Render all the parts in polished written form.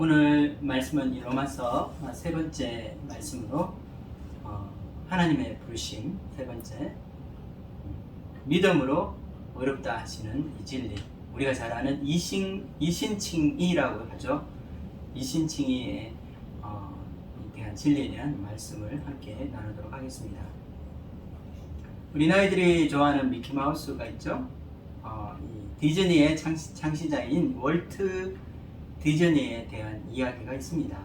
오늘 말씀은 이 로마서 세 번째 말씀으로 하나님의 부르심 세 번째 믿음으로 어렵다 하시는 이 진리, 우리가 잘 아는 이신칭의라고 하죠. 이신칭의에 대한 진리에 대한 말씀을 함께 나누도록 하겠습니다. 우리나이들이 좋아하는 미키마우스가 있죠. 이 디즈니의 창시자인 월트 디즈니에 대한 이야기가 있습니다.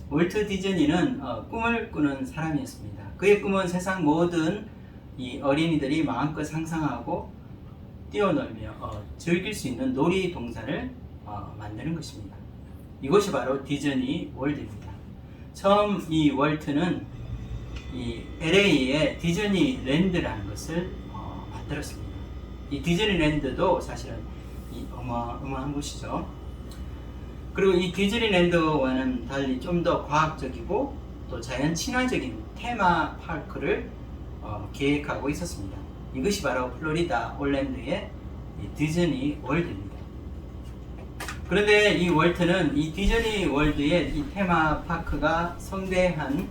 월트 디즈니는 꿈을 꾸는 사람이었습니다. 그의 꿈은 세상 모든 이 어린이들이 마음껏 상상하고 뛰어놀며 즐길 수 있는 놀이동산을 만드는 것입니다. 이것이 바로 디즈니 월드입니다. 처음 이 월트는 이 LA의 디즈니랜드라는 것을 만들었습니다. 이 디즈니랜드도 사실은 어마어마한 곳이죠. 그리고 이 디즈니랜드와는 달리 좀 더 과학적이고 또 자연 친화적인 테마파크를 계획하고 있었습니다. 이것이 바로 플로리다 올랜드의 디즈니 월드입니다. 그런데 이 월트는 이 디즈니 월드의 이 테마파크가 성대한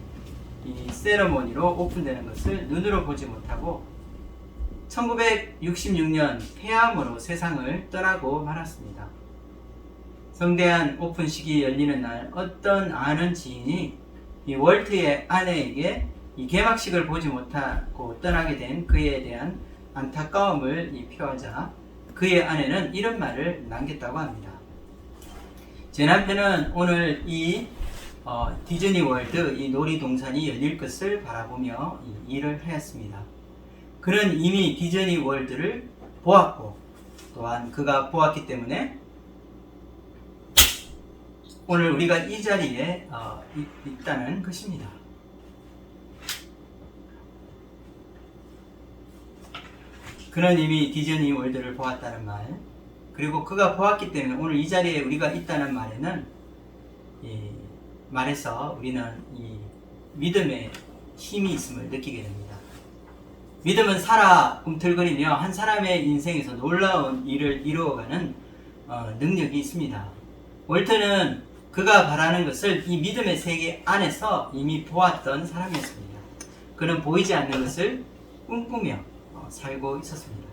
이 세러머니로 오픈되는 것을 눈으로 보지 못하고 1966년 폐암으로 세상을 떠나고 말았습니다. 성대한 오픈식이 열리는 날 어떤 아는 지인이 이 월트의 아내에게 이 개막식을 보지 못하고 떠나게 된 그에 대한 안타까움을 표하자 그의 아내는 이런 말을 남겼다고 합니다. 제 남편은 오늘 이 디즈니 월드 이 놀이동산이 열릴 것을 바라보며 이 일을 하였습니다. 그는 이미 디즈니 월드를 보았고 또한 그가 보았기 때문에 오늘 우리가 이 자리에 있다는 것입니다. 그는 이미 디즈니 월드를 보았다는 말, 그리고 그가 보았기 때문에 오늘 이 자리에 우리가 있다는 말에는 말에서 우리는 이 믿음의 힘이 있음을 느끼게 됩니다. 믿음은 살아 꿈틀거리며 한 사람의 인생에서 놀라운 일을 이루어가는 능력이 있습니다. 월트는 그가 바라는 것을 이 믿음의 세계 안에서 이미 보았던 사람이었습니다. 그는 보이지 않는 것을 꿈꾸며 살고 있었습니다.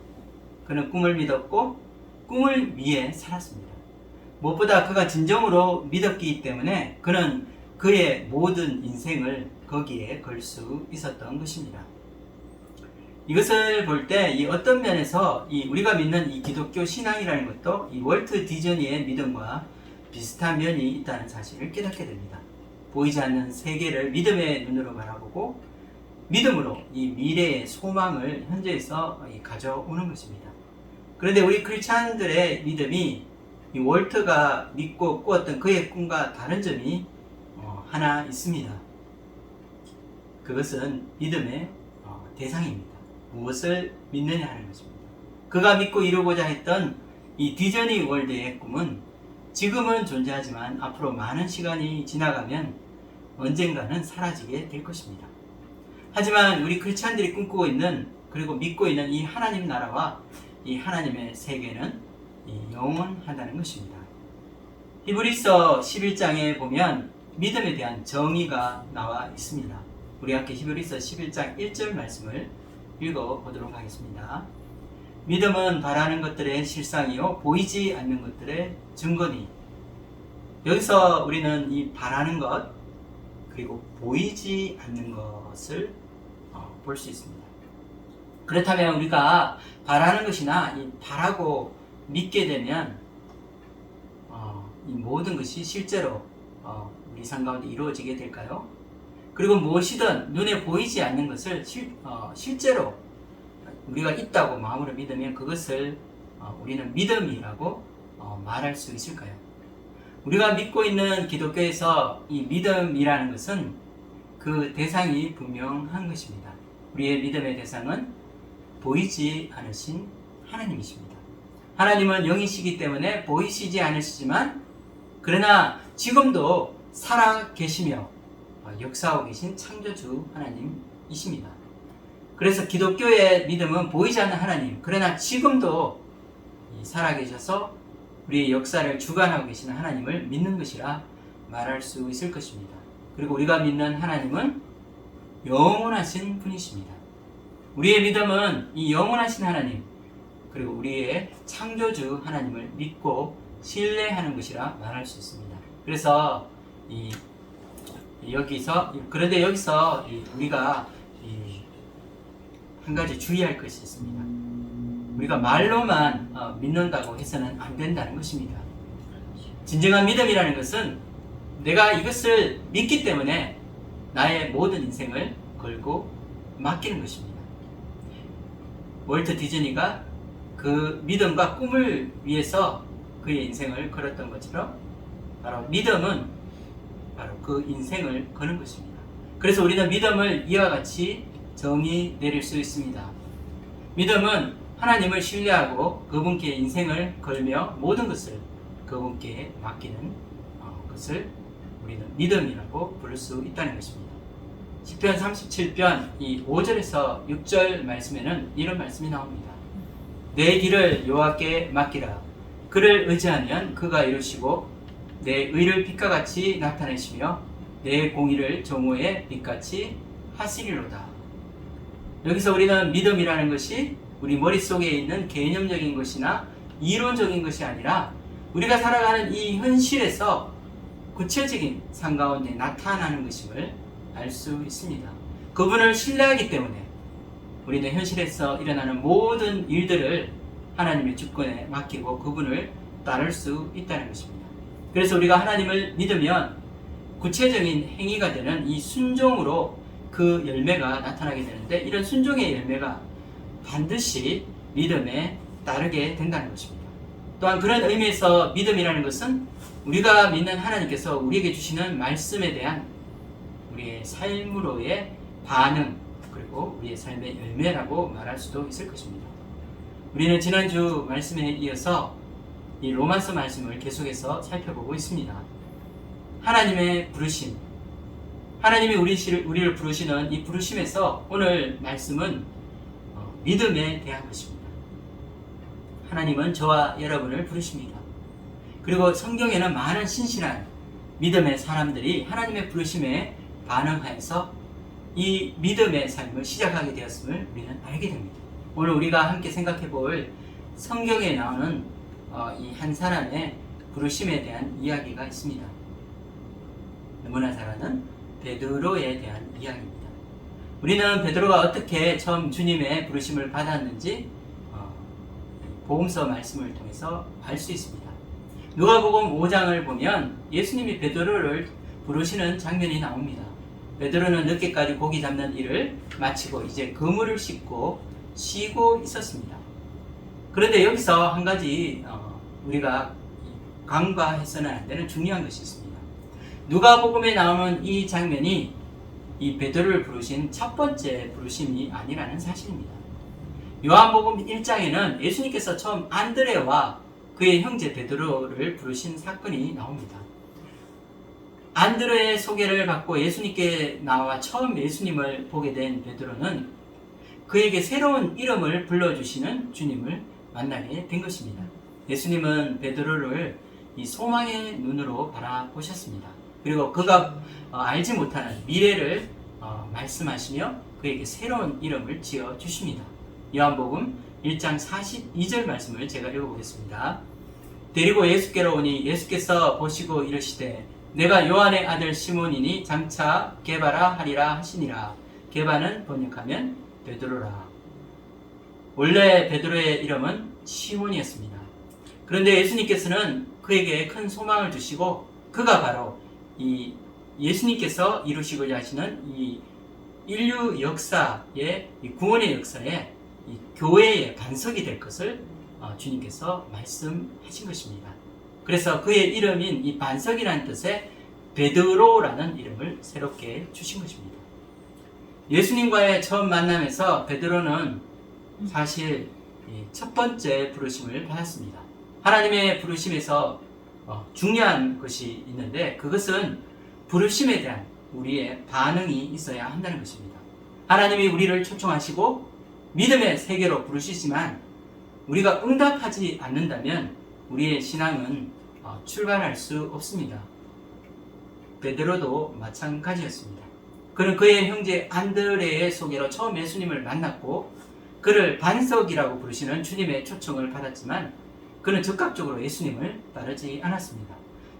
그는 꿈을 믿었고 꿈을 위해 살았습니다. 무엇보다 그가 진정으로 믿었기 때문에 그는 그의 모든 인생을 거기에 걸 수 있었던 것입니다. 이것을 볼 때 이 어떤 면에서 우리가 믿는 이 기독교 신앙이라는 것도 이 월트 디즈니의 믿음과 비슷한 면이 있다는 사실을 깨닫게 됩니다. 보이지 않는 세계를 믿음의 눈으로 바라보고 믿음으로 이 미래의 소망을 현재에서 가져오는 것입니다. 그런데 우리 크리스찬들의 믿음이 이 월트가 믿고 꾸었던 그의 꿈과 다른 점이 하나 있습니다. 그것은 믿음의 대상입니다. 무엇을 믿느냐 하는 것입니다. 그가 믿고 이루고자 했던 이 디즈니 월드의 꿈은 지금은 존재하지만 앞으로 많은 시간이 지나가면 언젠가는 사라지게 될 것입니다. 하지만 우리 크리스찬들이 꿈꾸고 있는 그리고 믿고 있는 이 하나님 나라와 이 하나님의 세계는 영원하다는 것입니다. 히브리서 11장에 보면 믿음에 대한 정의가 나와 있습니다. 우리 함께 히브리서 11장 1절 말씀을 읽어보도록 하겠습니다. 믿음은 바라는 것들의 실상이요 보이지 않는 것들의 증거니. 여기서 우리는 이 바라는 것 그리고 보이지 않는 것을 볼 수 있습니다. 그렇다면 우리가 바라는 것이나 바라고 믿게 되면 이 모든 것이 실제로 우리 삶 가운데 이루어지게 될까요? 그리고 무엇이든 눈에 보이지 않는 것을 실제로 우리가 있다고 마음으로 믿으면 그것을 우리는 믿음이라고 말할 수 있을까요? 우리가 믿고 있는 기독교에서 이 믿음이라는 것은 그 대상이 분명한 것입니다. 우리의 믿음의 대상은 보이지 않으신 하나님이십니다. 하나님은 영이시기 때문에 보이시지 않으시지만 그러나 지금도 살아 계시며 역사하고 계신 창조주 하나님이십니다. 그래서 기독교의 믿음은 보이지 않는 하나님, 그러나 지금도 살아계셔서 우리의 역사를 주관하고 계시는 하나님을 믿는 것이라 말할 수 있을 것입니다. 그리고 우리가 믿는 하나님은 영원하신 분이십니다. 우리의 믿음은 이 영원하신 하나님, 그리고 우리의 창조주 하나님을 믿고 신뢰하는 것이라 말할 수 있습니다. 그래서 그런데 여기서 우리가 한 가지 주의할 것이 있습니다. 우리가 말로만 믿는다고 해서는 안 된다는 것입니다. 진정한 믿음이라는 것은 내가 이것을 믿기 때문에 나의 모든 인생을 걸고 맡기는 것입니다. 월트 디즈니가 그 믿음과 꿈을 위해서 그의 인생을 걸었던 것처럼 바로 믿음은 바로 그 인생을 거는 것입니다. 그래서 우리는 믿음을 이와 같이 정의 내릴 수 있습니다. 믿음은 하나님을 신뢰하고 그분께 인생을 걸며 모든 것을 그분께 맡기는 것을 우리는 믿음이라고 부를 수 있다는 것입니다. 시편 37편 이 5절에서 6절 말씀에는 이런 말씀이 나옵니다. 내 길을 여호와께 맡기라. 그를 의지하면 그가 이루시고 내 의를 빛과 같이 나타내시며 내 공의를 정오의 빛같이 하시리로다. 여기서 우리는 믿음이라는 것이 우리 머릿속에 있는 개념적인 것이나 이론적인 것이 아니라 우리가 살아가는 이 현실에서 구체적인 삶 가운데 나타나는 것임을 알 수 있습니다. 그분을 신뢰하기 때문에 우리는 현실에서 일어나는 모든 일들을 하나님의 주권에 맡기고 그분을 따를 수 있다는 것입니다. 그래서 우리가 하나님을 믿으면 구체적인 행위가 되는 이 순종으로 그 열매가 나타나게 되는데 이런 순종의 열매가 반드시 믿음에 따르게 된다는 것입니다. 또한 그런 의미에서 믿음이라는 것은 우리가 믿는 하나님께서 우리에게 주시는 말씀에 대한 우리의 삶으로의 반응 그리고 우리의 삶의 열매라고 말할 수도 있을 것입니다. 우리는 지난주 말씀에 이어서 이 로마서 말씀을 계속해서 살펴보고 있습니다. 하나님의 부르심, 하나님이 우리를 부르시는 이 부르심에서 오늘 말씀은 믿음에 대한 것입니다. 하나님은 저와 여러분을 부르십니다. 그리고 성경에는 많은 신실한 믿음의 사람들이 하나님의 부르심에 반응하여서 이 믿음의 삶을 시작하게 되었음을 우리는 알게 됩니다. 오늘 우리가 함께 생각해 볼 성경에 나오는 이 한 사람의 부르심에 대한 이야기가 있습니다. 너무나 잘 아는 베드로에 대한 이야기입니다. 우리는 베드로가 어떻게 처음 주님의 부르심을 받았는지 복음서 말씀을 통해서 알 수 있습니다. 누가복음 5장을 보면 예수님이 베드로를 부르시는 장면이 나옵니다. 베드로는 늦게까지 고기 잡는 일을 마치고 이제 그물을 씻고 쉬고 있었습니다. 그런데 여기서 한 가지 우리가 간과해서는 안 되는 중요한 것이 있습니다. 누가복음에 나오는 이 장면이 이 베드로를 부르신 첫 번째 부르심이 아니라는 사실입니다. 요한복음 1장에는 예수님께서 처음 안드레와 그의 형제 베드로를 부르신 사건이 나옵니다. 안드레의 소개를 받고 예수님께 나와 처음 예수님을 보게 된 베드로는 그에게 새로운 이름을 불러주시는 주님을 만나게 된 것입니다. 예수님은 베드로를 이 소망의 눈으로 바라보셨습니다. 그리고 그가 알지 못하는 미래를 말씀하시며 그에게 새로운 이름을 지어 주십니다. 요한복음 1장 42절 말씀을 제가 읽어보겠습니다. 데리고 예수께로 오니 예수께서 보시고 이르시되 내가 요한의 아들 시몬이니 장차 게바라 하리라 하시니라. 게바는 번역하면 베드로라. 원래 베드로의 이름은 시몬이었습니다. 그런데 예수님께서는 그에게 큰 소망을 주시고 그가 바로 이 예수님께서 이루시고자 하시는 이 인류 역사의 이 구원의 역사에 이 교회의 반석이 될 것을 주님께서 말씀하신 것입니다. 그래서 그의 이름인 이 반석이라는 뜻의 베드로라는 이름을 새롭게 주신 것입니다. 예수님과의 처음 만남에서 베드로는 사실 첫 번째 부르심을 받았습니다. 하나님의 부르심에서 중요한 것이 있는데 그것은 부르심에 대한 우리의 반응이 있어야 한다는 것입니다. 하나님이 우리를 초청하시고 믿음의 세계로 부르시지만 우리가 응답하지 않는다면 우리의 신앙은 출발할 수 없습니다. 베드로도 마찬가지였습니다. 그는 그의 형제 안드레의 소개로 처음 예수님을 만났고 그를 반석이라고 부르시는 주님의 초청을 받았지만 그는 즉각적으로 예수님을 따르지 않았습니다.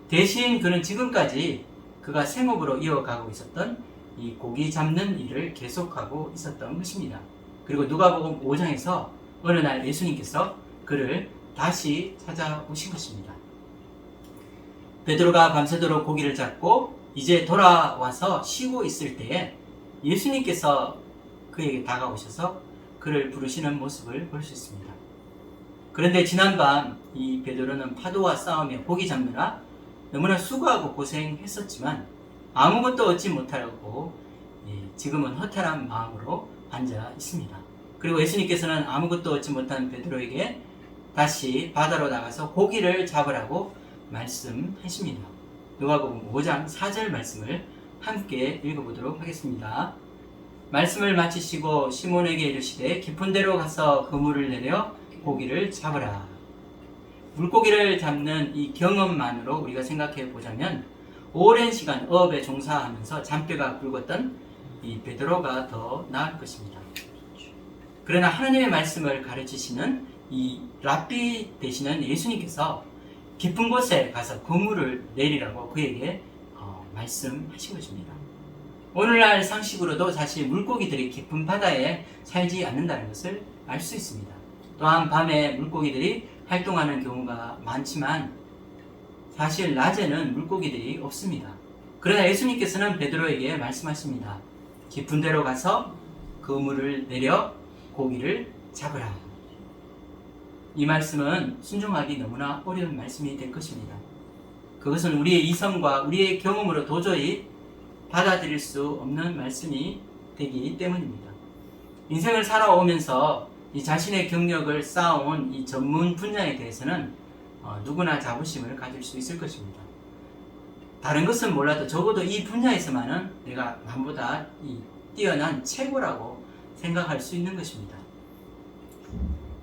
대신 그는 지금까지 그가 생업으로 이어가고 있었던 이 고기 잡는 일을 계속하고 있었던 것입니다. 그리고 누가복음 5장에서 어느 날 예수님께서 그를 다시 찾아오신 것입니다. 베드로가 밤새도록 고기를 잡고 이제 돌아와서 쉬고 있을 때에 예수님께서 그에게 다가오셔서 그를 부르시는 모습을 볼 수 있습니다. 그런데 지난밤 이 베드로는 파도와 싸우며 고기 잡느라 너무나 수고하고 고생했었지만 아무것도 얻지 못하려고 지금은 허탈한 마음으로 앉아 있습니다. 그리고 예수님께서는 아무것도 얻지 못한 베드로에게 다시 바다로 나가서 고기를 잡으라고 말씀하십니다. 누가복음 5장 4절 말씀을 함께 읽어보도록 하겠습니다. 말씀을 마치시고 시몬에게 이르시되 깊은 데로 가서 그물을 내려 고기를 잡으라. 물고기를 잡는 이 경험만으로 우리가 생각해 보자면 오랜 시간 어업에 종사하면서 잔뼈가 굵었던 이 베드로가 더 나을 것입니다. 그러나 하나님의 말씀을 가르치시는 이 랍비 되시는 예수님께서 깊은 곳에 가서 그물을 내리라고 그에게 말씀하신 것입니다. 오늘날 상식으로도 사실 물고기들이 깊은 바다에 살지 않는다는 것을 알 수 있습니다. 또한 밤에 물고기들이 활동하는 경우가 많지만 사실 낮에는 물고기들이 없습니다. 그러나 예수님께서는 베드로에게 말씀하십니다. 깊은 데로 가서 그물을 내려 고기를 잡으라. 이 말씀은 순종하기 너무나 어려운 말씀이 될 것입니다. 그것은 우리의 이성과 우리의 경험으로 도저히 받아들일 수 없는 말씀이 되기 때문입니다. 인생을 살아오면서 이 자신의 경력을 쌓아온 이 전문 분야에 대해서는 누구나 자부심을 가질 수 있을 것입니다. 다른 것은 몰라도 적어도 이 분야에서만은 내가 남보다 뛰어난 최고라고 생각할 수 있는 것입니다.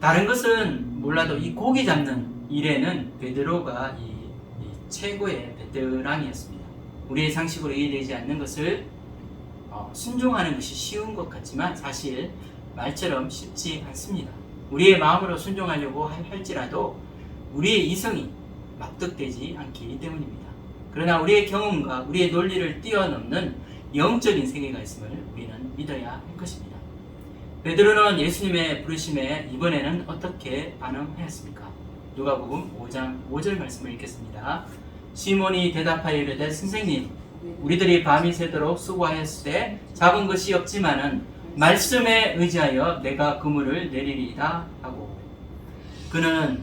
다른 것은 몰라도 이 고기 잡는 일에는 베드로가 이 최고의 베테랑이었습니다. 우리의 상식으로 이해되지 않는 것을 순종하는 것이 쉬운 것 같지만 사실 말처럼 쉽지 않습니다. 우리의 마음으로 순종하려고 할지라도 우리의 이성이 납득되지 않기 때문입니다. 그러나 우리의 경험과 우리의 논리를 뛰어넘는 영적인 세계가 있음을 우리는 믿어야 할 것입니다. 베드로는 예수님의 부르심에 이번에는 어떻게 반응하였습니까? 누가복음 5장 5절 말씀을 읽겠습니다. 시몬이 대답하여 이르되 선생님 우리들이 밤이 새도록 수고하였으되 잡은 것이 없지만은 말씀에 의지하여 내가 그물을 내리리이다 하고 그는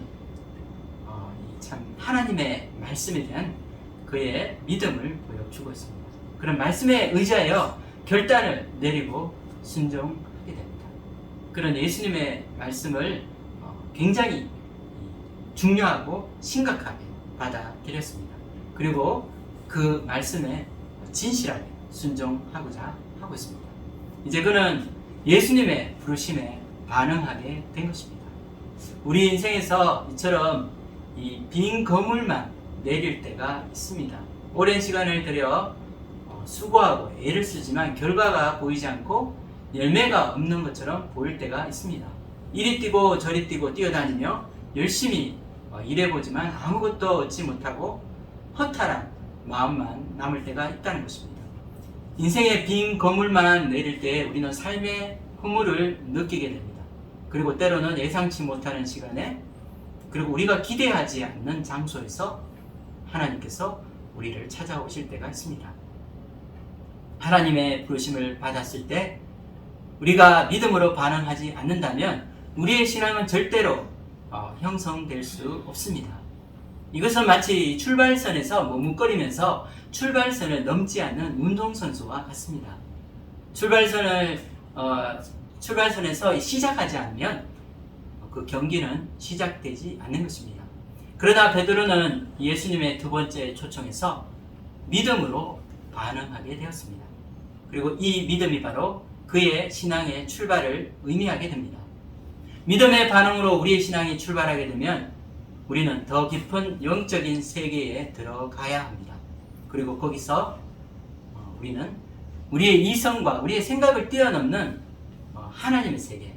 참 하나님의 말씀에 대한 그의 믿음을 보여주고 있습니다. 그런 말씀에 의지하여 결단을 내리고 순종하게 됩니다. 그런 예수님의 말씀을 굉장히 중요하고 심각하게 받아들였습니다. 그리고 그 말씀에 진실하게 순종하고자 하고 있습니다. 이제 그는 예수님의 부르심에 반응하게 된 것입니다. 우리 인생에서 이처럼 이 빈 그물만 내릴 때가 있습니다. 오랜 시간을 들여 수고하고 애를 쓰지만 결과가 보이지 않고 열매가 없는 것처럼 보일 때가 있습니다. 이리 뛰고 저리 뛰고 뛰어다니며 열심히 일해보지만 아무것도 얻지 못하고 허탈한 마음만 남을 때가 있다는 것입니다. 인생의 빈 그물만 내릴 때 우리는 삶의 허물을 느끼게 됩니다. 그리고 때로는 예상치 못하는 시간에 그리고 우리가 기대하지 않는 장소에서 하나님께서 우리를 찾아오실 때가 있습니다. 하나님의 부르심을 받았을 때 우리가 믿음으로 반응하지 않는다면 우리의 신앙은 절대로 형성될 수 없습니다. 이것은 마치 출발선에서 머뭇거리면서 출발선을 넘지 않는 운동선수와 같습니다. 출발선에서 시작하지 않으면 그 경기는 시작되지 않는 것입니다. 그러나 베드로는 예수님의 두 번째 초청에서 믿음으로 반응하게 되었습니다. 그리고 이 믿음이 바로 그의 신앙의 출발을 의미하게 됩니다. 믿음의 반응으로 우리의 신앙이 출발하게 되면 우리는 더 깊은 영적인 세계에 들어가야 합니다. 그리고 거기서 우리는 우리의 이성과 우리의 생각을 뛰어넘는 하나님의 세계,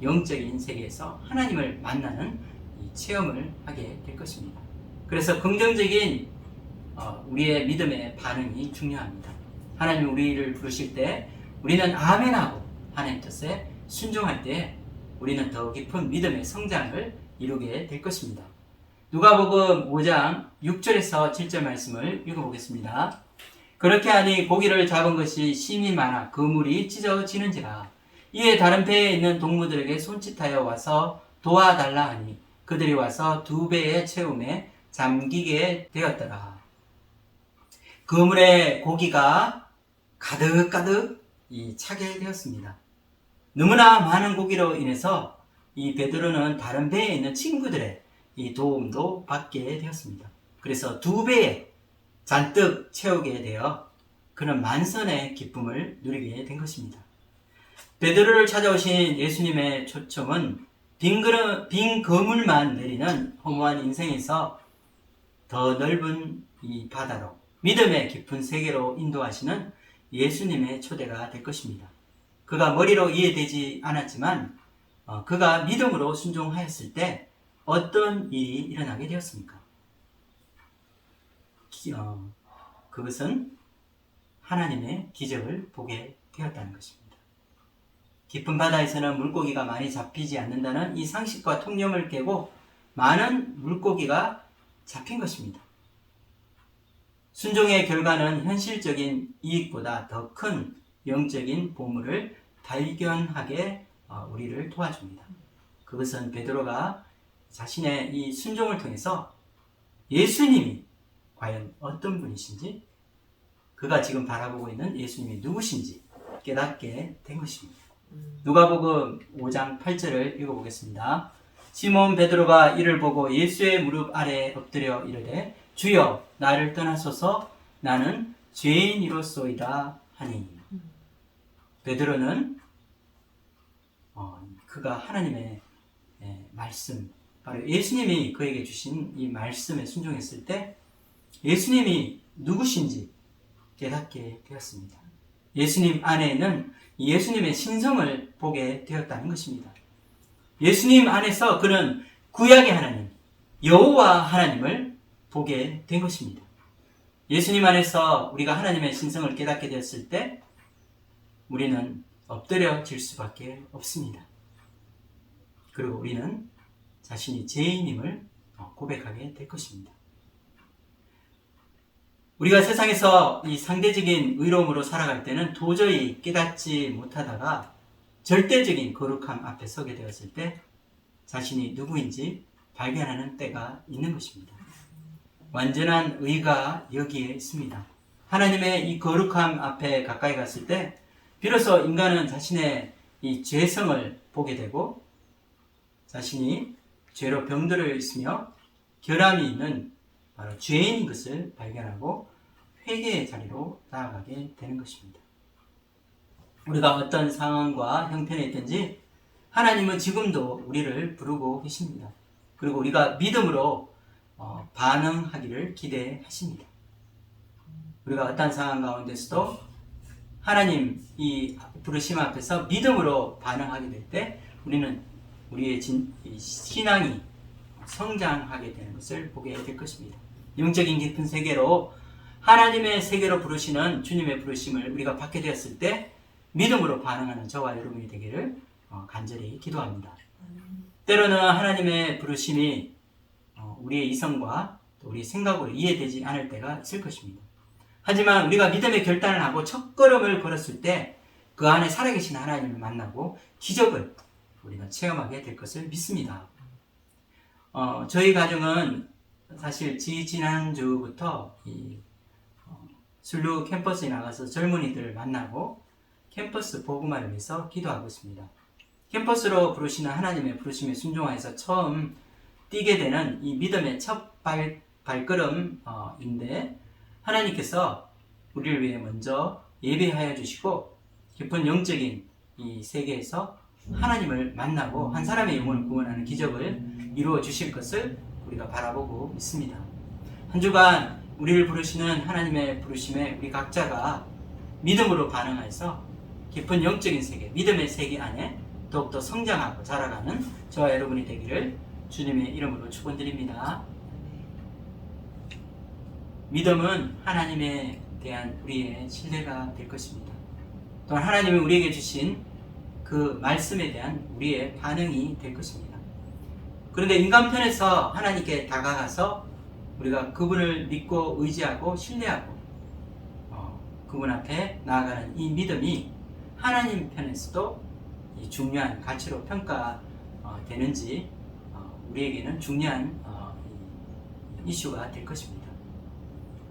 영적인 세계에서 하나님을 만나는 이 체험을 하게 될 것입니다. 그래서 긍정적인 우리의 믿음의 반응이 중요합니다. 하나님이 우리를 부르실 때 우리는 아멘하고 하나님 뜻에 순종할 때 우리는 더 깊은 믿음의 성장을 이루게 될 것입니다. 누가복음 5장 6절에서 7절 말씀을 읽어보겠습니다. 그렇게 하니 고기를 잡은 것이 심히 많아 그물이 찢어지는지라. 이에 다른 배에 있는 동무들에게 손짓하여 와서 도와달라 하니 그들이 와서 2배의 채움에 잠기게 되었더라. 그물에 고기가 가득가득 차게 되었습니다. 너무나 많은 고기로 인해서 이 베드로는 다른 배에 있는 친구들의 이 도움도 받게 되었습니다. 그래서 2배에 잔뜩 채우게 되어 그는 만선의 기쁨을 누리게 된 것입니다. 베드로를 찾아오신 예수님의 초청은 빈 그물만 내리는 허무한 인생에서 더 넓은 이 바다로 믿음의 깊은 세계로 인도하시는 예수님의 초대가 될 것입니다. 그가 머리로 이해되지 않았지만 그가 믿음으로 순종하였을 때 어떤 일이 일어나게 되었습니까? 그것은 하나님의 기적을 보게 되었다는 것입니다. 깊은 바다에서는 물고기가 많이 잡히지 않는다는 이 상식과 통념을 깨고 많은 물고기가 잡힌 것입니다. 순종의 결과는 현실적인 이익보다 더 큰 영적인 보물을 발견하게 우리를 도와줍니다. 그것은 베드로가 자신의 이 순종을 통해서 예수님이 과연 어떤 분이신지, 그가 지금 바라보고 있는 예수님이 누구신지 깨닫게 된 것입니다. 누가복음 5장 8절을 읽어보겠습니다. 시몬 베드로가 이를 보고 예수의 무릎 아래에 엎드려 이르되 주여 나를 떠나소서 나는 죄인이로소이다 하니. 베드로는 그가 하나님의 말씀, 바로 예수님이 그에게 주신 이 말씀에 순종했을 때 예수님이 누구신지 깨닫게 되었습니다. 예수님 안에는 예수님의 신성을 보게 되었다는 것입니다. 예수님 안에서 그는 구약의 하나님, 여호와 하나님을 보게 된 것입니다. 예수님 안에서 우리가 하나님의 신성을 깨닫게 되었을 때 우리는 엎드려질 수밖에 없습니다. 그리고 우리는 자신이 죄인임을 고백하게 될 것입니다. 우리가 세상에서 이 상대적인 의로움으로 살아갈 때는 도저히 깨닫지 못하다가 절대적인 거룩함 앞에 서게 되었을 때 자신이 누구인지 발견하는 때가 있는 것입니다. 완전한 의가 여기에 있습니다. 하나님의 이 거룩함 앞에 가까이 갔을 때 비로소 인간은 자신의 이 죄성을 보게 되고 자신이 죄로 병들어 있으며 결함이 있는 바로 죄인인 것을 발견하고 회개의 자리로 나아가게 되는 것입니다. 우리가 어떤 상황과 형편에 있든지 하나님은 지금도 우리를 부르고 계십니다. 그리고 우리가 믿음으로 반응하기를 기대하십니다. 우리가 어떤 상황 가운데서도 하나님 이 부르심 앞에서 믿음으로 반응하게 될 때 우리는 우리의 신앙이 성장하게 되는 것을 보게 될 것입니다. 영적인 깊은 세계로 하나님의 세계로 부르시는 주님의 부르심을 우리가 받게 되었을 때 믿음으로 반응하는 저와 여러분이 되기를 간절히 기도합니다. 때로는 하나님의 부르심이 우리의 이성과 또 우리의 생각으로 이해되지 않을 때가 있을 것입니다. 하지만 우리가 믿음의 결단을 하고 첫걸음을 걸었을 때 그 안에 살아계신 하나님을 만나고 기적을 우리가 체험하게 될 것을 믿습니다. 저희 가정은 사실 지난주부터 순루 캠퍼스에 나가서 젊은이들을 만나고 캠퍼스 복음화를 위해서 기도하고 있습니다. 캠퍼스로 부르시는 하나님의 부르심에 순종하여서 처음 뛰게 되는 이 믿음의 첫 발걸음인데 하나님께서 우리를 위해 먼저 예배하여 주시고 깊은 영적인 이 세계에서 하나님을 만나고 한 사람의 영혼을 구원하는 기적을 이루어 주실 것을 우리가 바라보고 있습니다. 한 주간 우리를 부르시는 하나님의 부르심에 우리 각자가 믿음으로 반응해서 깊은 영적인 세계, 믿음의 세계 안에 더욱더 성장하고 자라가는 저와 여러분이 되기를 주님의 이름으로 축원드립니다. 믿음은 하나님에 대한 우리의 신뢰가 될 것입니다. 또한 하나님이 우리에게 주신 그 말씀에 대한 우리의 반응이 될 것입니다. 그런데 인간편에서 하나님께 다가가서 우리가 그분을 믿고 의지하고 신뢰하고 그분 앞에 나아가는 이 믿음이 하나님 편에서도 중요한 가치로 평가되는지 우리에게는 중요한 이슈가 될 것입니다.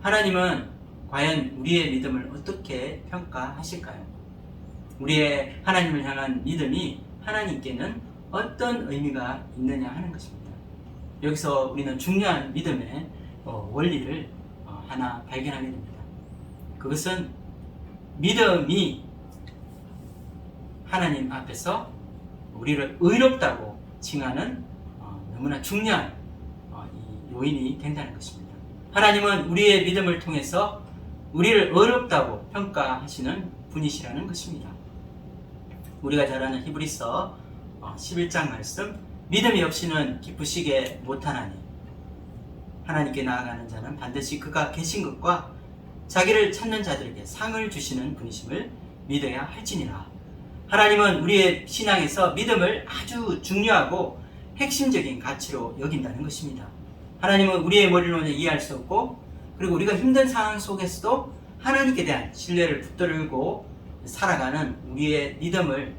하나님은 과연 우리의 믿음을 어떻게 평가하실까요? 우리의 하나님을 향한 믿음이 하나님께는 어떤 의미가 있느냐 하는 것입니다. 여기서 우리는 중요한 믿음의 원리를 하나 발견하게 됩니다. 그것은 믿음이 하나님 앞에서 우리를 의롭다고 칭하는 너무나 중요한 요인이 된다는 것입니다. 하나님은 우리의 믿음을 통해서 우리를 의롭다고 평가하시는 분이시라는 것입니다. 우리가 잘 아는 히브리서 11장 말씀, 믿음이 없이는 기쁘시게 못하나니 하나님께 나아가는 자는 반드시 그가 계신 것과 자기를 찾는 자들에게 상을 주시는 분이심을 믿어야 할지니라. 하나님은 우리의 신앙에서 믿음을 아주 중요하고 핵심적인 가치로 여긴다는 것입니다. 하나님은 우리의 머리로는 이해할 수 없고, 그리고 우리가 힘든 상황 속에서도 하나님께 대한 신뢰를 붙들고 살아가는 우리의 믿음을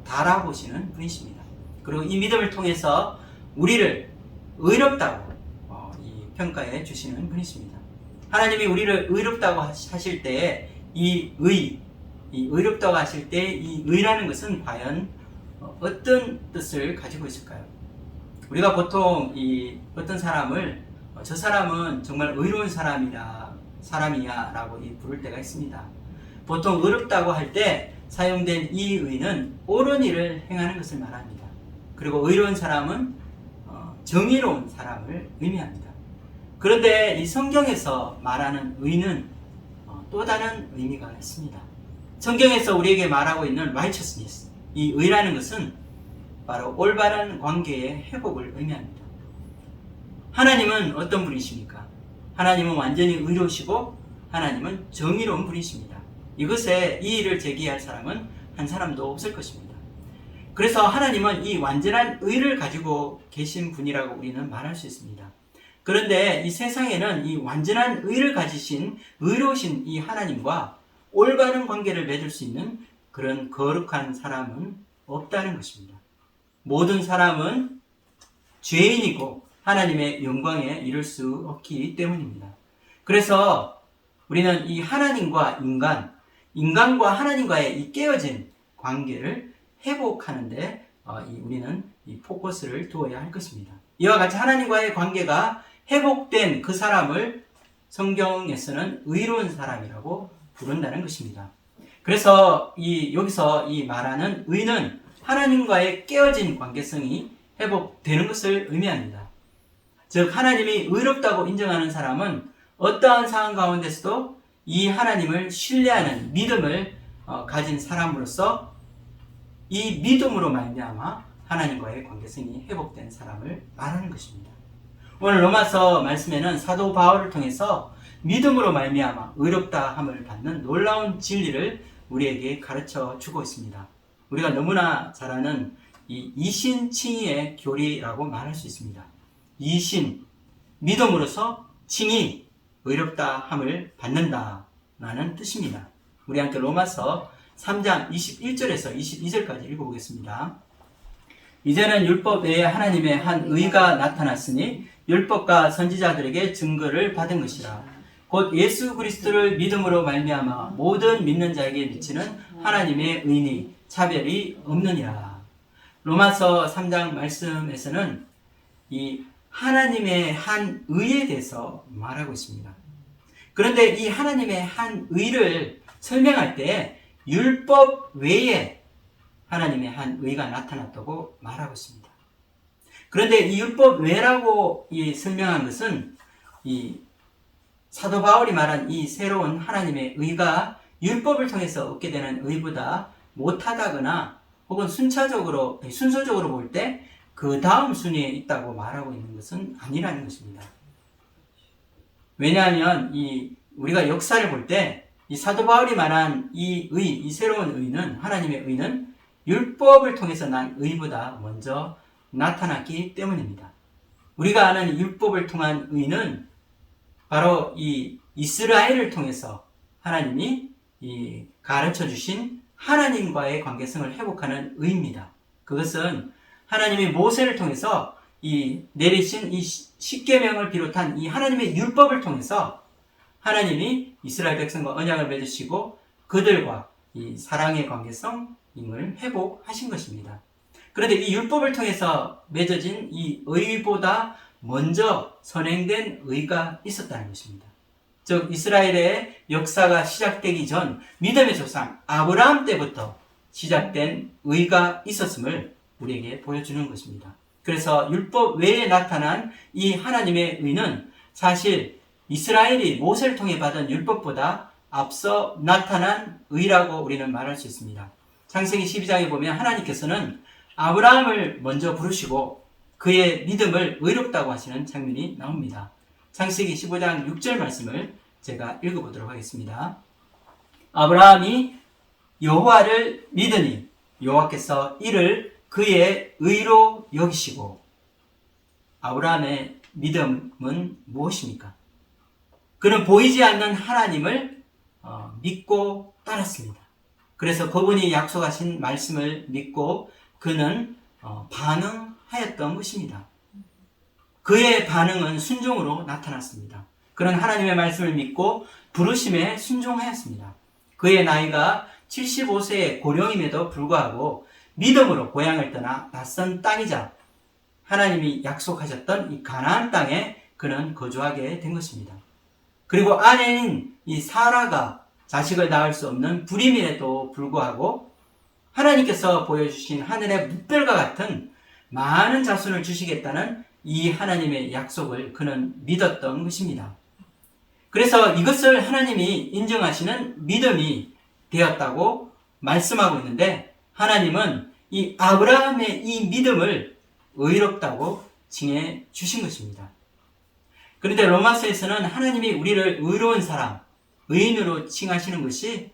달아보시는 분이십니다. 그리고 이 믿음을 통해서 우리를 의롭다고 평가해 주시는 분이십니다. 하나님이 우리를 의롭다고 하실 때에 이 의롭다고 하실 때 이 의라는 것은 과연 어떤 뜻을 가지고 있을까요? 우리가 보통 어떤 사람을 저 사람은 정말 의로운 사람이야 라고 부를 때가 있습니다. 보통 의롭다고 할 때 사용된 이 의는 옳은 일을 행하는 것을 말합니다. 그리고 의로운 사람은 정의로운 사람을 의미합니다. 그런데 이 성경에서 말하는 의는 또 다른 의미가 있습니다. 성경에서 우리에게 말하고 있는 righteousness, 이 의라는 것은 바로 올바른 관계의 회복을 의미합니다. 하나님은 어떤 분이십니까? 하나님은 완전히 의로우시고 하나님은 정의로운 분이십니다. 이것에 이의를 제기할 사람은 한 사람도 없을 것입니다. 그래서 하나님은 이 완전한 의를 가지고 계신 분이라고 우리는 말할 수 있습니다. 그런데 이 세상에는 이 완전한 의를 가지신 의로우신 이 하나님과 올바른 관계를 맺을 수 있는 그런 거룩한 사람은 없다는 것입니다. 모든 사람은 죄인이고 하나님의 영광에 이를 수 없기 때문입니다. 그래서 우리는 이 하나님과 인간과 하나님과의 이 깨어진 관계를 회복하는데 우리는 이 포커스를 두어야 할 것입니다. 이와 같이 하나님과의 관계가 회복된 그 사람을 성경에서는 의로운 사람이라고 부른다는 것입니다. 그래서 여기서 말하는 의는 하나님과의 깨어진 관계성이 회복되는 것을 의미합니다. 즉 하나님이 의롭다고 인정하는 사람은 어떠한 상황 가운데서도 이 하나님을 신뢰하는 믿음을 가진 사람으로서 이 믿음으로 말미암아 하나님과의 관계성이 회복된 사람을 말하는 것입니다. 오늘 로마서 말씀에는 사도 바울을 통해서 믿음으로 말미암아 의롭다 함을 받는 놀라운 진리를 우리에게 가르쳐 주고 있습니다. 우리가 너무나 잘 아는 이 이신칭의의 교리라고 말할 수 있습니다. 이신, 믿음으로서 칭의, 의롭다 함을 받는다라는 뜻입니다. 우리 함께 로마서 3장 21절에서 22절까지 읽어보겠습니다. 이제는 율법 외에 하나님의 한 의가 나타났으니 율법과 선지자들에게 증거를 받은 것이라. 곧 예수 그리스도를 믿음으로 말미암아 모든 믿는 자에게 미치는 하나님의 의니 차별이 없느니라. 로마서 3장 말씀에서는 이 하나님의 한 의에 대해서 말하고 있습니다. 그런데 이 하나님의 한 의를 설명할 때 율법 외에 하나님의 한 의가 나타났다고 말하고 있습니다. 그런데 이 율법 외라고 설명한 것은 이 사도 바울이 말한 이 새로운 하나님의 의가 율법을 통해서 얻게 되는 의보다 못하다거나 혹은 순서적으로 볼 때 그 다음 순위에 있다고 말하고 있는 것은 아니라는 것입니다. 왜냐하면 우리가 역사를 볼 때 이 사도 바울이 말한 이 새로운 의는, 하나님의 의는 율법을 통해서 난 의보다 먼저 나타났기 때문입니다. 우리가 아는 율법을 통한 의는 바로 이 이스라엘을 통해서 하나님이 가르쳐 주신 하나님과의 관계성을 회복하는 의입니다. 그것은 하나님이 모세를 통해서 내리신 이 십계명을 비롯한 이 하나님의 율법을 통해서 하나님이 이스라엘 백성과 언약을 맺으시고 그들과 이 사랑의 관계성임을 회복하신 것입니다. 그런데 이 율법을 통해서 맺어진 이 의보다 먼저 선행된 의가 있었다는 것입니다. 즉 이스라엘의 역사가 시작되기 전 믿음의 조상 아브라함 때부터 시작된 의가 있었음을 우리에게 보여주는 것입니다. 그래서 율법 외에 나타난 이 하나님의 의는 사실 이스라엘이 모세를 통해 받은 율법보다 앞서 나타난 의라고 우리는 말할 수 있습니다. 창세기 12장에 보면 하나님께서는 아브라함을 먼저 부르시고 그의 믿음을 의롭다고 하시는 장면이 나옵니다. 창세기 15장 6절 말씀을 제가 읽어보도록 하겠습니다. 아브라함이 여호와를 믿으니 여호와께서 이를 그의 의로 여기시고. 아브라함의 믿음은 무엇입니까? 그는 보이지 않는 하나님을 믿고 따랐습니다. 그래서 그분이 약속하신 말씀을 믿고 그는 반응하였던 것입니다. 그의 반응은 순종으로 나타났습니다. 그는 하나님의 말씀을 믿고 부르심에 순종하였습니다. 그의 나이가 75세의 고령임에도 불구하고 믿음으로 고향을 떠나 낯선 땅이자 하나님이 약속하셨던 이 가나안 땅에 그는 거주하게 된 것입니다. 그리고 아내인 이 사라가 자식을 낳을 수 없는 불임에도 불구하고 하나님께서 보여주신 하늘의 뭇별과 같은 많은 자손을 주시겠다는 이 하나님의 약속을 그는 믿었던 것입니다. 그래서 이것을 하나님이 인정하시는 믿음이 되었다고 말씀하고 있는데 하나님은 이 아브라함의 이 믿음을 의롭다고 칭해 주신 것입니다. 그런데 로마서에서는 하나님이 우리를 의로운 사람, 의인으로 칭하시는 것이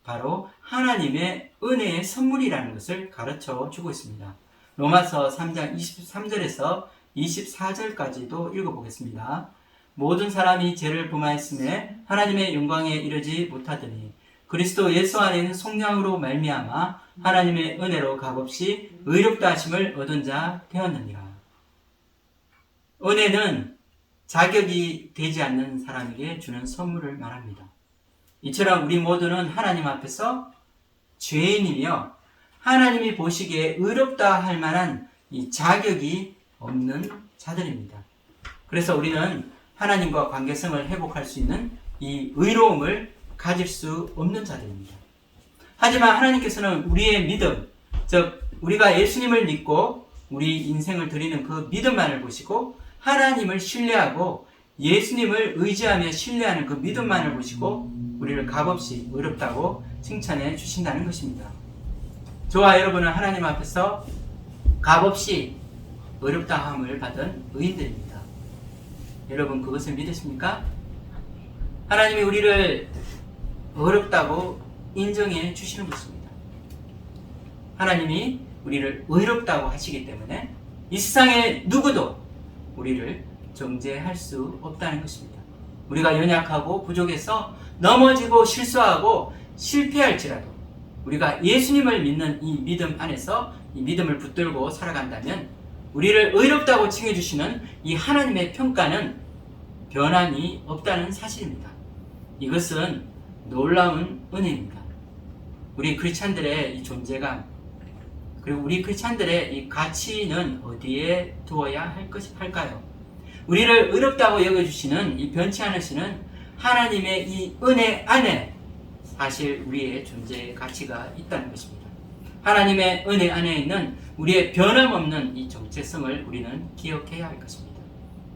바로 하나님의 은혜의 선물이라는 것을 가르쳐 주고 있습니다. 로마서 3장 23절에서 24절까지도 읽어보겠습니다. 모든 사람이 죄를 범하였음에 하나님의 영광에 이르지 못하더니 그리스도 예수 안에는 속량으로 말미암아 하나님의 은혜로 값없이 의롭다 하심을 얻은 자 되었느니라. 은혜는 자격이 되지 않는 사람에게 주는 선물을 말합니다. 이처럼 우리 모두는 하나님 앞에서 죄인이며 하나님이 보시기에 의롭다 할 만한 이 자격이 없는 자들입니다. 그래서 우리는 하나님과 관계성을 회복할 수 있는 이 의로움을 가질 수 없는 자들입니다. 하지만 하나님께서는 우리의 믿음, 즉 우리가 예수님을 믿고 우리 인생을 드리는 그 믿음만을 보시고 하나님을 신뢰하고 예수님을 의지하며 신뢰하는 그 믿음만을 보시고 우리를 값없이 의롭다고 칭찬해 주신다는 것입니다. 저와 여러분은 하나님 앞에서 값없이 의롭다함을 받은 의인들입니다. 여러분 그것을 믿으십니까? 하나님이 우리를 의롭다고 인정해 주시는 것입니다. 하나님이 우리를 의롭다고 하시기 때문에 이 세상에 누구도 우리를 정죄할 수 없다는 것입니다. 우리가 연약하고 부족해서 넘어지고 실수하고 실패할지라도 우리가 예수님을 믿는 이 믿음 안에서 이 믿음을 붙들고 살아간다면 우리를 의롭다고 칭해주시는 이 하나님의 평가는 변함이 없다는 사실입니다. 이것은 놀라운 은혜입니다. 우리 크리스찬들의 이 존재감 그리고 우리 크리스찬들의 이 가치는 어디에 두어야 할까요? 우리를 의롭다고 여겨주시는 이 변치 않으시는 하나님의 이 은혜 안에 사실 우리의 존재의 가치가 있다는 것입니다. 하나님의 은혜 안에 있는 우리의 변함없는 이 정체성을 우리는 기억해야 할 것입니다.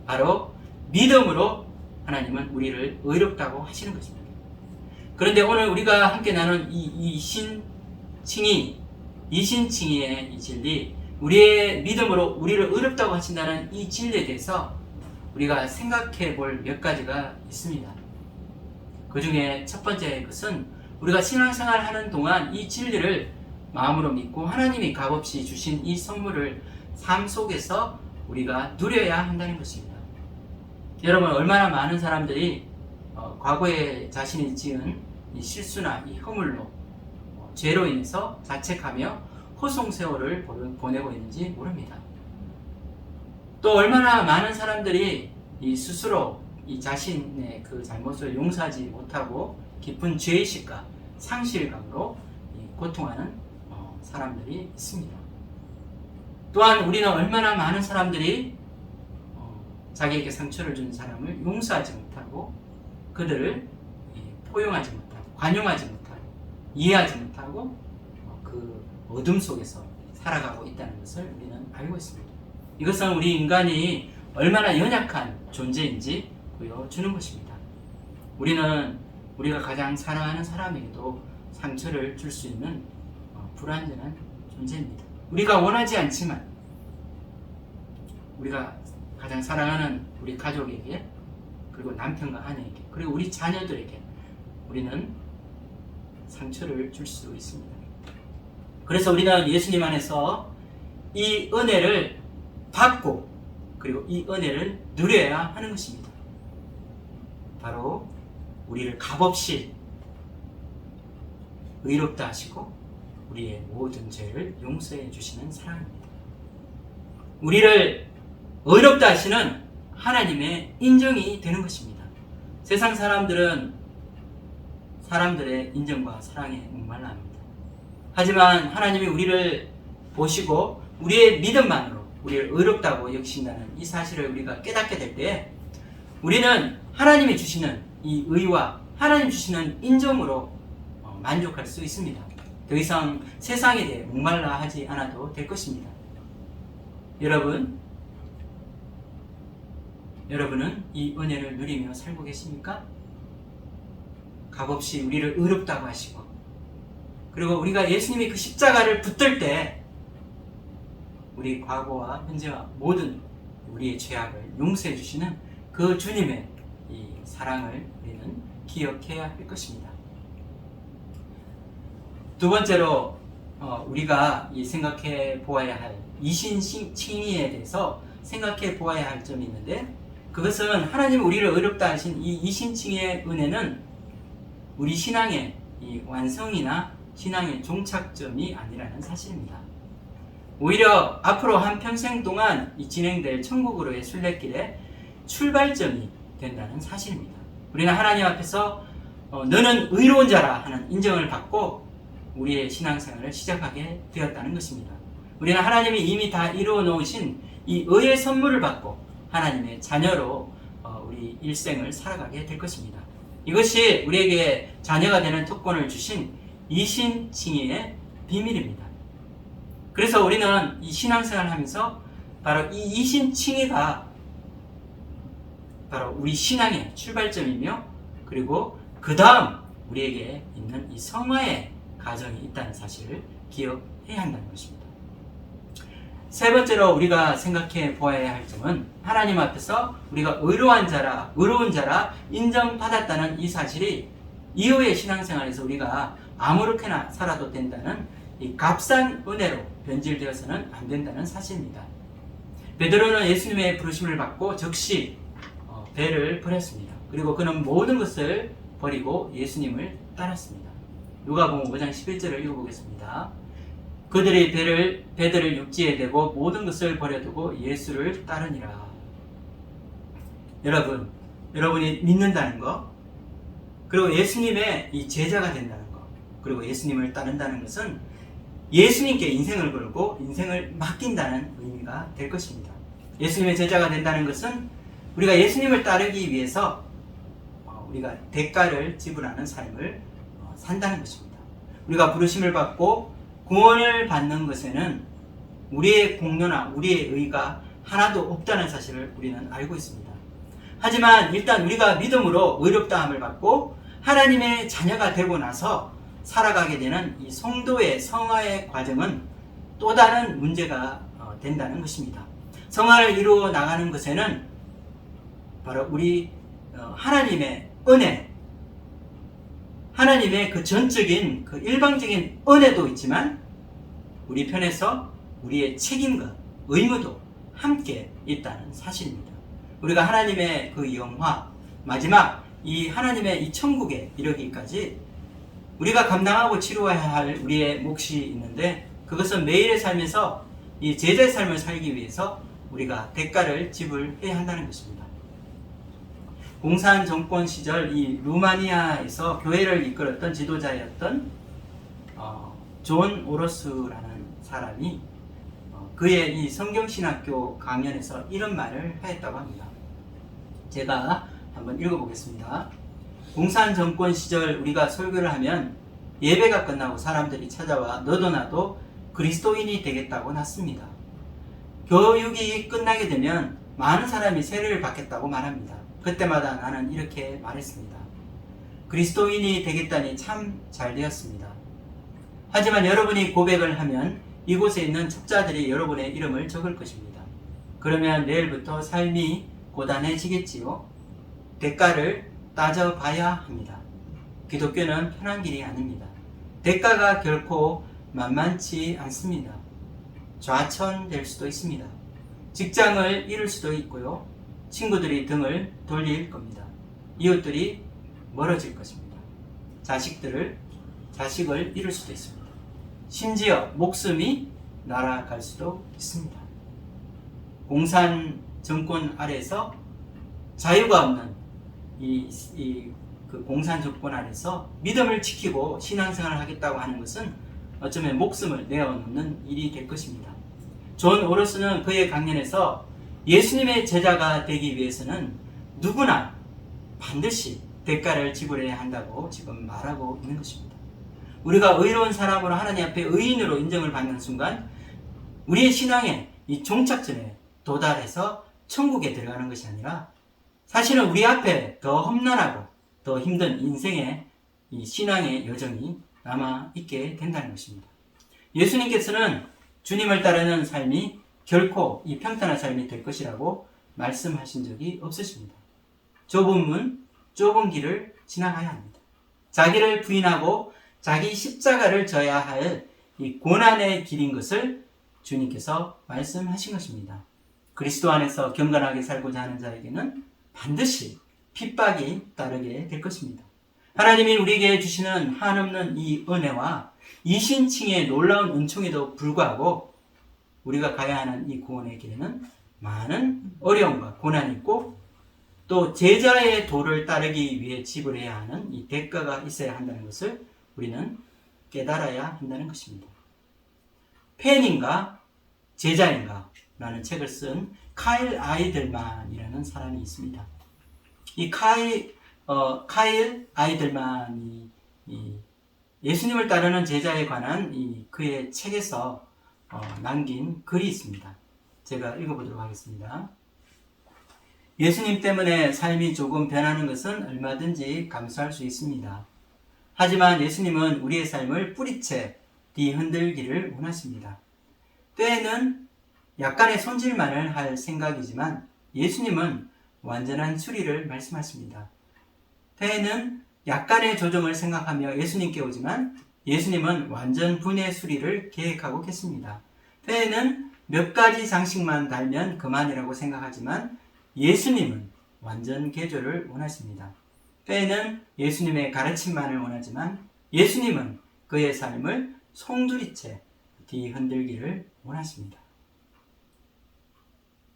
바로 믿음으로 하나님은 우리를 의롭다고 하시는 것입니다. 그런데 오늘 우리가 함께 나눈 이신칭의의 이 진리, 우리의 믿음으로 우리를 의롭다고 하신다는 이 진리에 대해서 우리가 생각해 볼 몇 가지가 있습니다. 그 중에 첫 번째 것은 우리가 신앙생활 하는 동안 이 진리를 마음으로 믿고 하나님이 값없이 주신 이 선물을 삶 속에서 우리가 누려야 한다는 것입니다. 여러분, 얼마나 많은 사람들이 과거에 자신이 지은 이 실수나 이 허물로 죄로 인해서 자책하며 호송세월을 보내고 있는지 모릅니다. 또 얼마나 많은 사람들이 이 스스로 이 자신의 그 잘못을 용서하지 못하고 깊은 죄의식과 상실감으로 고통하는 사람들이 있습니다. 또한 우리는 얼마나 많은 사람들이 자기에게 상처를 준 사람을 용서하지 못하고 그들을 포용하지 못하고 관용하지 못하고 이해하지 못하고 그 어둠 속에서 살아가고 있다는 것을 우리는 알고 있습니다. 이것은 우리 인간이 얼마나 연약한 존재인지 보여주는 것입니다. 우리가 가장 사랑하는 사람에게도 상처를 줄 수 있는 불완전한 존재입니다. 우리가 원하지 않지만 우리가 가장 사랑하는 우리 가족에게, 그리고 남편과 아내에게, 그리고 우리 자녀들에게 우리는 상처를 줄 수 있습니다. 그래서 우리는 예수님 안에서 이 은혜를 받고 그리고 이 은혜를 누려야 하는 것입니다. 바로 우리를 값없이 의롭다 하시고 우리의 모든 죄를 용서해 주시는 사랑입니다. 우리를 의롭다 하시는 하나님의 인정이 되는 것입니다. 세상 사람들은 사람들의 인정과 사랑에 목말라 합니다. 하지만 하나님이 우리를 보시고 우리의 믿음만으로 우리를 의롭다고 여기신다는 이 사실을 우리가 깨닫게 될 때 우리는 하나님이 주시는 이 의와 하나님 주시는 인정으로 만족할 수 있습니다. 더 이상 세상에 대해 목말라 하지 않아도 될 것입니다. 여러분은 이 은혜를 누리며 살고 계십니까? 값없이 우리를 의롭다고 하시고, 그리고 우리가 예수님이 그 십자가를 붙들 때 우리 과거와 현재와 모든 우리의 죄악을 용서해 주시는 그 주님의 이 사랑을 우리는 기억해야 할 것입니다. 두 번째로 우리가 생각해 보아야 할 이신칭의에 대해서 생각해 보아야 할 점이 있는데, 그것은 하나님 우리를 의롭다 하신 이 이신칭의의 은혜는 우리 신앙의 이 완성이나 신앙의 종착점이 아니라는 사실입니다. 오히려 앞으로 한평생 동안 진행될 천국으로의 순례길의 출발점이 된다는 사실입니다. 우리는 하나님 앞에서 너는 의로운 자라 하는 인정을 받고 우리의 신앙생활을 시작하게 되었다는 것입니다. 우리는 하나님이 이미 다 이루어 놓으신 이 의의 선물을 받고 하나님의 자녀로 우리 일생을 살아가게 될 것입니다. 이것이 우리에게 자녀가 되는 특권을 주신 이신칭의의 비밀입니다. 그래서 우리는 이 신앙생활을 하면서 바로 이 이신칭의가 바로 우리 신앙의 출발점이며, 그리고 그 다음 우리에게 있는 이 성화의 과정이 있다는 사실을 기억해야 한다는 것입니다. 세 번째로 우리가 생각해 보아야 할 점은 하나님 앞에서 우리가 의로운 자라 인정받았다는 이 사실이 이후의 신앙생활에서 우리가 아무렇게나 살아도 된다는 이 값싼 은혜로 변질되어서는 안 된다는 사실입니다. 베드로는 예수님의 부르심을 받고 즉시 배를 버렸습니다. 그리고 그는 모든 것을 버리고 예수님을 따랐습니다. 누가복음 5장 11절을 읽어보겠습니다. 그들이 배들을 육지에 대고 모든 것을 버려두고 예수를 따르니라. 여러분이 믿는다는 것, 그리고 예수님의 이 제자가 된다는 것, 그리고 예수님을 따른다는 것은 예수님께 인생을 걸고 인생을 맡긴다는 의미가 될 것입니다. 예수님의 제자가 된다는 것은 우리가 예수님을 따르기 위해서 우리가 대가를 지불하는 삶을 산다는 것입니다. 우리가 부르심을 받고 구원을 받는 것에는 우리의 공로나 우리의 의가 하나도 없다는 사실을 우리는 알고 있습니다. 하지만 일단 우리가 믿음으로 의롭다함을 받고 하나님의 자녀가 되고 나서 살아가게 되는 이 성도의 성화의 과정은 또 다른 문제가 된다는 것입니다. 성화를 이루어 나가는 것에는 바로 우리 하나님의 은혜, 하나님의 그 전적인 그 일방적인 은혜도 있지만 우리 편에서 우리의 책임과 의무도 함께 있다는 사실입니다. 우리가 하나님의 그 영화, 마지막 이 하나님의 이 천국에 이르기까지 우리가 감당하고 치루어야 할 우리의 몫이 있는데, 그것은 매일의 삶에서 이 제자의 삶을 살기 위해서 우리가 대가를 지불해야 한다는 것입니다. 공산 정권 시절 이 루마니아에서 교회를 이끌었던 지도자였던 존 오로스라는 사람이 그의 이 성경신학교 강연에서 이런 말을 하였다고 합니다. 제가 한번 읽어보겠습니다. 공산 정권 시절 우리가 설교를 하면 예배가 끝나고 사람들이 찾아와 너도 나도 그리스도인이 되겠다고 났습니다. 교육이 끝나게 되면 많은 사람이 세례를 받겠다고 말합니다. 그때마다 나는 이렇게 말했습니다. 그리스도인이 되겠다니 참 잘 되었습니다. 하지만 여러분이 고백을 하면 이곳에 있는 첩자들이 여러분의 이름을 적을 것입니다. 그러면 내일부터 삶이 고단해지겠지요. 대가를 따져봐야 합니다. 기독교는 편한 길이 아닙니다. 대가가 결코 만만치 않습니다. 좌천될 수도 있습니다. 직장을 잃을 수도 있고요. 친구들이 등을 돌릴 겁니다. 이웃들이 멀어질 것입니다. 자식을 잃을 수도 있습니다. 심지어 목숨이 날아갈 수도 있습니다. 공산 정권 아래에서 자유가 없는 그 공산 정권 아래서 믿음을 지키고 신앙생활을 하겠다고 하는 것은 어쩌면 목숨을 내어놓는 일이 될 것입니다. 존 오로스는 그의 강연에서 예수님의 제자가 되기 위해서는 누구나 반드시 대가를 지불해야 한다고 지금 말하고 있는 것입니다. 우리가 의로운 사람으로 하나님 앞에 의인으로 인정을 받는 순간 우리의 신앙의 이 종착점에 도달해서 천국에 들어가는 것이 아니라 사실은 우리 앞에 더 험난하고 더 힘든 인생의 이 신앙의 여정이 남아 있게 된다는 것입니다. 예수님께서는 주님을 따르는 삶이 결코 이 평탄한 삶이 될 것이라고 말씀하신 적이 없으십니다. 좁은 문, 좁은 길을 지나가야 합니다. 자기를 부인하고 자기 십자가를 져야 할 이 고난의 길인 것을 주님께서 말씀하신 것입니다. 그리스도 안에서 경건하게 살고자 하는 자에게는 반드시 핍박이 따르게 될 것입니다. 하나님이 우리에게 주시는 한없는 이 은혜와 이신칭의 놀라운 은총에도 불구하고 우리가 가야 하는 이 구원의 길에는 많은 어려움과 고난이 있고 또 제자의 도를 따르기 위해 지불해야 하는 이 대가가 있어야 한다는 것을 우리는 깨달아야 한다는 것입니다. 팬인가 제자인가 라는 책을 쓴 카일 아이들만이라는 사람이 있습니다. 이 카일 아이들만이 예수님을 따르는 제자에 관한 그의 책에서 남긴 글이 있습니다. 제가 읽어보도록 하겠습니다. 예수님 때문에 삶이 조금 변하는 것은 얼마든지 감수할 수 있습니다. 하지만 예수님은 우리의 삶을 뿌리채 뒤흔들기를 원하십니다. 때에는 약간의 손질만을 할 생각이지만 예수님은 완전한 수리를 말씀하십니다. 때에는 약간의 조정을 생각하며 예수님께 오지만 예수님은 완전 분의 수리를 계획하고 계십니다. 때에는 몇 가지 장식만 달면 그만이라고 생각하지만 예수님은 완전 개조를 원하십니다. 때에는 예수님의 가르침만을 원하지만 예수님은 그의 삶을 송두리째 뒤흔들기를 원하십니다.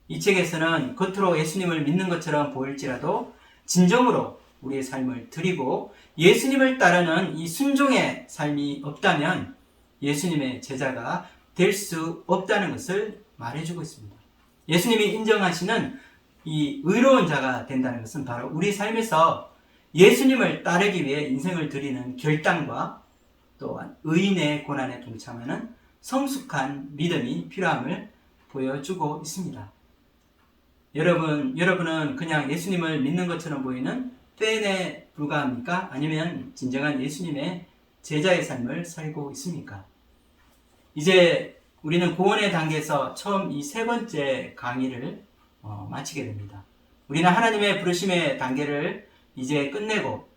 이 책에서는 겉으로 예수님을 믿는 것처럼 보일지라도 진정으로 우리의 삶을 드리고 예수님을 따르는 이 순종의 삶이 없다면 예수님의 제자가 될 수 없다는 것을 말해주고 있습니다. 예수님이 인정하시는 이 의로운 자가 된다는 것은 바로 우리 삶에서 예수님을 따르기 위해 인생을 드리는 결단과 또한 의인의 고난에 동참하는 성숙한 믿음이 필요함을 보여주고 있습니다. 여러분은 그냥 예수님을 믿는 것처럼 보이는 팬에 불과합니까? 아니면 진정한 예수님의 제자의 삶을 살고 있습니까? 이제 우리는 구원의 단계에서 처음 이 세 번째 강의를 마치게 됩니다. 우리는 하나님의 부르심의 단계를 이제 끝내고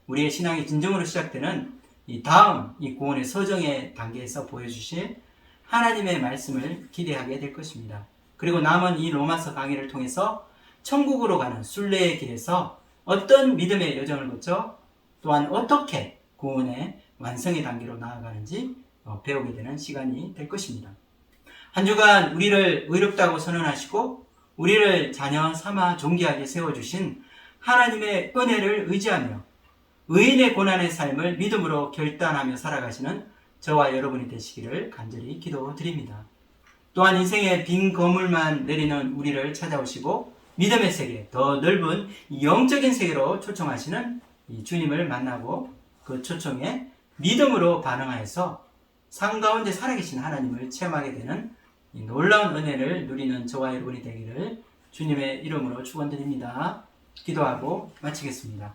우리의 신앙이 진정으로 시작되는 이 다음 이 구원의 서정의 단계에서 보여주실 하나님의 말씀을 기대하게 될 것입니다. 그리고 남은 이 로마서 강의를 통해서 천국으로 가는 순례의 길에서 어떤 믿음의 여정을 거쳐 또한 어떻게 구원의 완성의 단계로 나아가는지 배우게 되는 시간이 될 것입니다. 한 주간 우리를 의롭다고 선언하시고 우리를 자녀 삼아 존귀하게 세워주신 하나님의 은혜를 의지하며 의인의 고난의 삶을 믿음으로 결단하며 살아가시는 저와 여러분이 되시기를 간절히 기도드립니다. 또한 인생의 빈 거물만 내리는 우리를 찾아오시고 믿음의 세계, 더 넓은 영적인 세계로 초청하시는 이 주님을 만나고 그 초청에 믿음으로 반응하여서 삶 가운데 살아계신 하나님을 체험하게 되는 이 놀라운 은혜를 누리는 저와 여러분이 되기를 주님의 이름으로 축원드립니다. 기도하고 마치겠습니다.